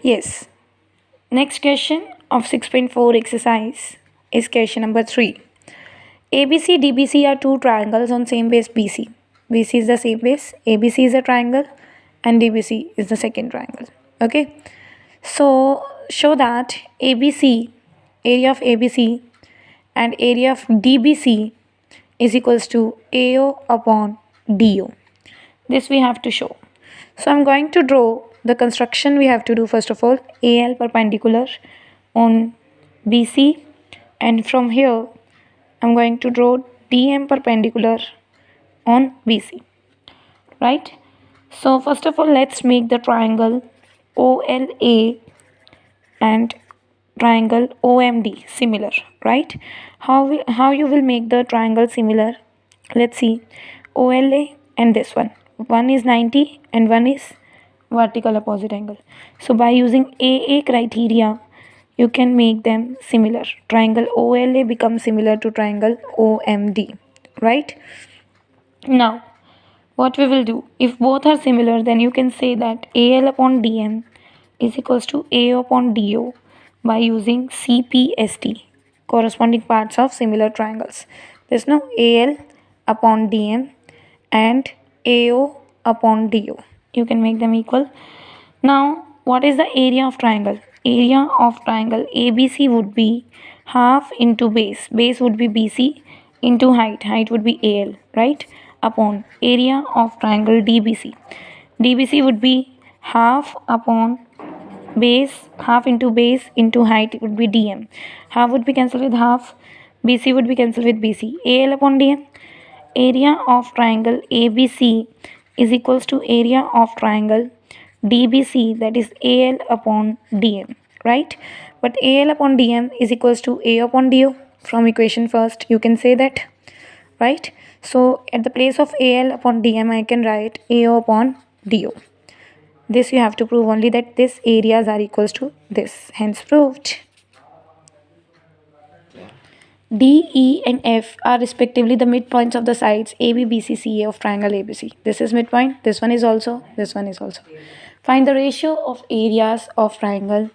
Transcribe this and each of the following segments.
Yes. Next question of 6.4 exercise is question number 3. ABC, DBC are two triangles on same base BC. BC is the same base, ABC is a triangle, and DBC is the second triangle. Okay. So show that ABC, area of ABC and area of DBC is equals to AO upon DO. This we have to show. So I'm going to draw the construction we have to do first of all. AL perpendicular on BC, and from here I'm going to draw DM perpendicular on BC, right? So first of all, let's make the triangle OLA and triangle OMD similar, right? How you will make the triangle similar? Let's see. OLA and this one is 90 and one is vertical opposite angle. So by using AA criteria, you can make them similar. Triangle OLA becomes similar to triangle OMD, right? Now, what we will do, if both are similar, then you can say that AL upon DM is equals to A upon DO by using CPST, corresponding parts of similar triangles. There's no AL upon DM and AO upon DO. You can make them equal. Now, what is the area of triangle? Area of triangle ABC would be half into base. Base would be BC into height. Height would be AL, right? Upon area of triangle DBC. DBC would be half upon base, half into base into height would be DM. Half would be cancelled with half. BC would be cancelled with BC. AL upon DM. Area of triangle ABC is equals to area of triangle DBC, that is AL upon DM, right? But AL upon DM is equals to A upon DO. From equation first, you can say that, right? So at the place of AL upon DM, I can write AO upon DO. This you have to prove only that these areas are equals to this. Hence proved. D, E and F are respectively the midpoints of the sides AB, BC, CA of triangle ABC. This is midpoint. This one is also. This one is also. Find the ratio of areas of triangle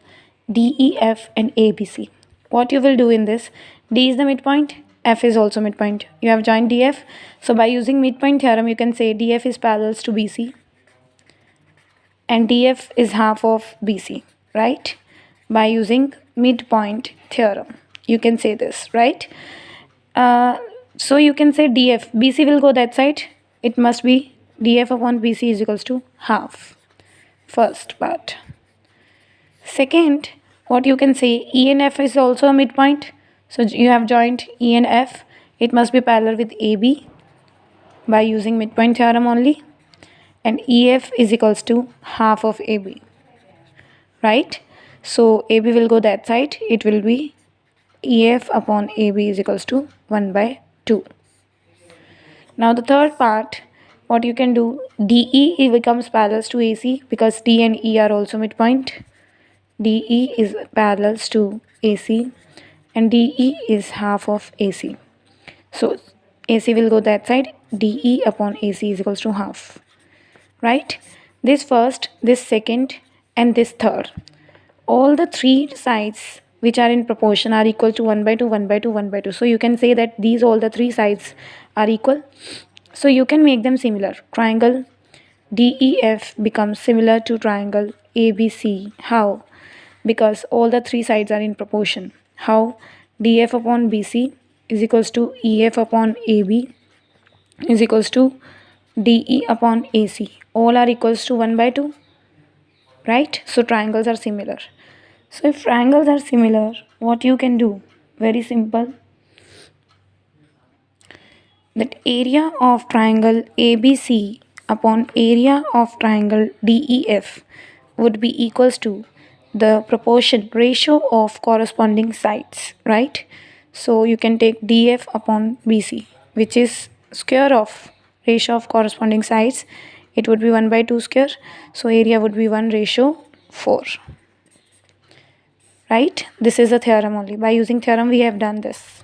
DEF and ABC. What you will do in this, D is the midpoint, F is also midpoint. You have joined DF. So by using midpoint theorem, you can say DF is parallel to BC and DF is half of BC, right? By using midpoint theorem, you can say this, right? So you can say DF, BC will go that side. It must be DF upon BC is equals to half. First part. Second, what you can say, E and F is also a midpoint. So you have joined E and F. It must be parallel with AB by using midpoint theorem only. And EF is equals to half of AB, right? So AB will go that side. It will be EF upon AB is equals to 1 by 2. Now the third part, what you can do, DE it becomes parallel to AC because D and E are also midpoint. DE is parallel to AC and DE is half of AC. So AC will go that side. DE upon AC is equals to half, right? This first, this second and this third. All the three sides which are in proportion are equal to 1 by 2, 1 by 2, 1 by 2. So you can say that these all the three sides are equal. So you can make them similar. Triangle DEF becomes similar to triangle ABC. How? Because all the three sides are in proportion. How? DF upon BC is equals to EF upon AB is equals to DE upon AC. All are equals to 1 by 2, right? So triangles are similar. So if triangles are similar, what you can do? Very simple. That area of triangle ABC upon area of triangle DEF would be equals to the proportion ratio of corresponding sides, right? So you can take DF upon BC, which is square of ratio of corresponding sides. It would be 1 by 2 square. So area would be 1:4. Right? This is a theorem only. By using theorem, we have done this.